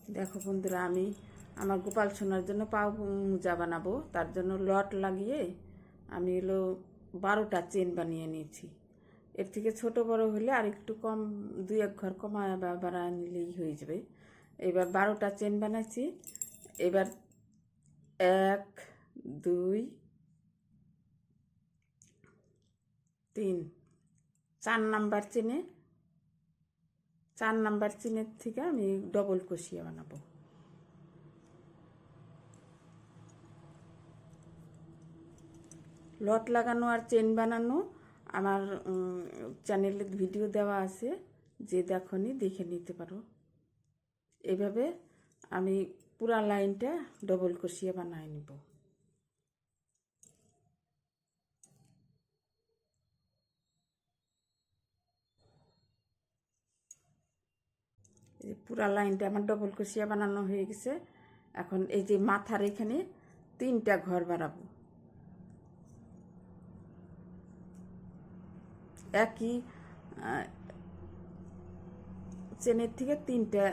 দেখো বন্ধুরা, আমি আমার গোপাল সোনার জন্য পাও মোজা বানাবো। তার জন্য লট লাগিয়ে আমি 12টা চেন বানিয়ে নিয়েছি। এর থেকে ছোট বড় হলে আর একটু কম, 2-1 ঘর কমায় বা বাড়ায় নিলেই হয়ে যাবে। এবার 12টা চেন বানাইছি। এবার 1 2 3 4 নাম্বার চেনে 4 নাম্বার চেনের থেকে আমি ডবল ক্রোশিয়া বানাবো। লট লাগানো আর চেন বানানো আমার চ্যানেলে ভিডিও দেওয়া আছে, যে দেখনি দেখে নিতে পারো। এভাবে আমি পুরা লাইনটা ডবল ক্রোশিয়া বানায় নিব। এই পুরা লাইনটা আমার ডবল ক্রোশিয়া বানানো হয়ে গেছে। এখন এই যে মাথার এখানে 3টা ঘর বাড়াবো। একই চেনের থেকে 3টা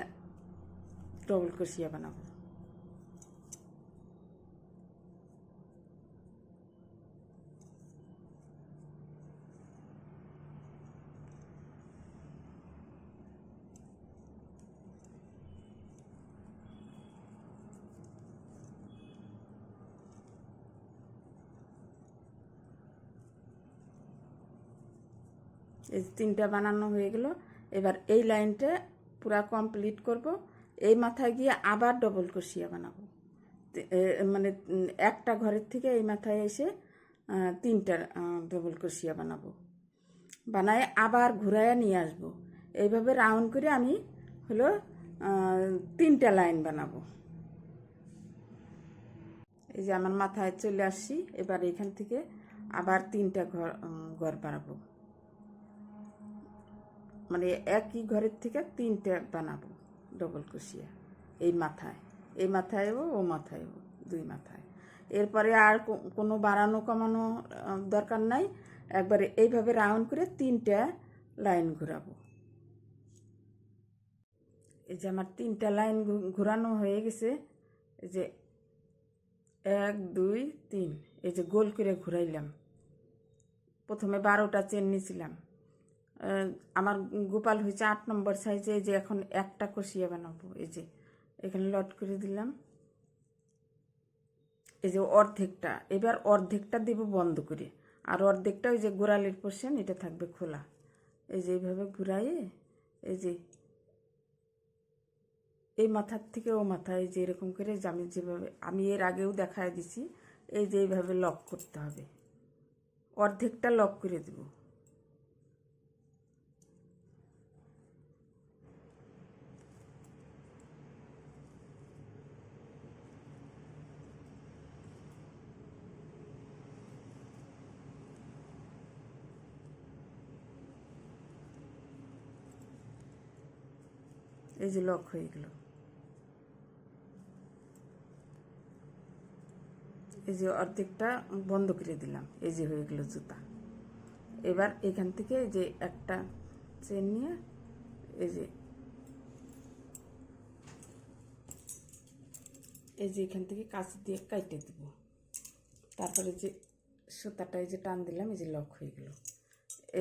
ডবল ক্রোশিয়া বানাবো। এই 3টা বানানো হয়ে গেল। এবার এই লাইনটা পুরা কমপ্লিট করব। এই মাথায় গিয়ে আবার ডবল ক্রোশিয়া বানাবো। মানে একটা ঘরের থেকে এই মাথায় এসে 3টা ডবল ক্রোশিয়া বানাবো। বানায় আবার ঘুরাইয়া নিয়ে আসবো। এইভাবে রাউন্ড করে আমি 3টা লাইন বানাবো। এই যে আমার মাথায় চলে আসছি। এবার এখান থেকে আবার 3টা ঘর বানাবো। মানে একই ঘরের থেকে 3টা বানাবো ডবল ক্রোশিয়া। এই মাথায়ও ও মাথায়ও, 2 মাথায়। এরপরে আর কোনো বাড়ানো কমানো দরকার নাই। একবারে এইভাবে রাউন্ড করে 3টা লাইন ঘোরাবো। এই যে আমার 3টা লাইন ঘোরানো হয়ে গেছে। এই যে 1 2 3, এই যে গোল করে ঘুরাইলাম। প্রথমে 12টা চেন নিয়েছিলাম। আমার গোপাল হয়েছে 8 নম্বর সাইজে। এই যে এখন একটা ক্রোশিয়া বানাবো। এই যে এখানে লট করে দিলাম। এই যে অর্ধেকটা, এবার অর্ধেকটা দেব বন্ধ করে, আর অর্ধেকটা ওই যে গোড়ালির পোর্শন এটা থাকবে খোলা। এই যে এইভাবে ঘুরাইয়ে এই যে এই মাথার থেকে ও মাথা, এই যে এরকম করে যেভাবে আমি এর আগেও দেখায় দিছি, এই যে এইভাবে লক করতে হবে। অর্ধেকটা লক করে দেব। এই যে লক হয়ে গেল। এই যে অর্ধেকটা বন্ধ করে দিলাম। এই যে হয়ে গেল জুতা। এবার এখান থেকে এই যে একটা চেন নিয়ে এই যে এখান থেকে কাঁচি দিয়ে কাটে দেব। তারপরে যে সুতাটা এই যে টান দিলাম, এই যে লক হয়ে গেল।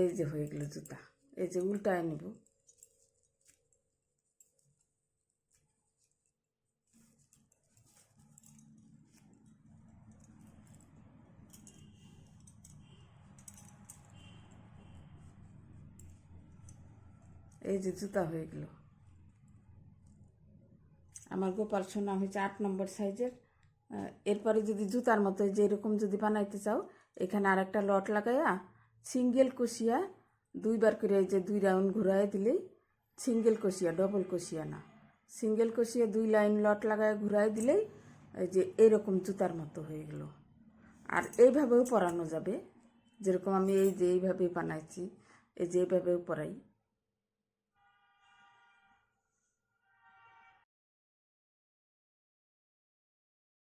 এই যে হয়ে গেল জুতা। এই যে উল্টায় নেব। এই যে জুতা হয়ে গেল। আমার গোপাল সোনা হয়েছে 8 নম্বর সাইজের। এরপরে যদি জুতার মতো যে এরকম যদি বানাইতে চাও, এখানে আর একটা লট লাগাইয়া সিঙ্গেল ক্রোশিয়া 2বার করে এই যে 2 রাউন্ড ঘুরাই দিলেই সিঙ্গেল ক্রোশিয়া, ডবল ক্রোশিয়া না, সিঙ্গেল ক্রোশিয়া 2 লাইন লট লাগায় ঘুরাই দিলেই এই যে এরকম জুতার মতো হয়ে গেল। আর এইভাবেও পরানো যাবে, যেরকম আমি এই যে এইভাবে বানাইছি, এই যে এইভাবেও পরাই।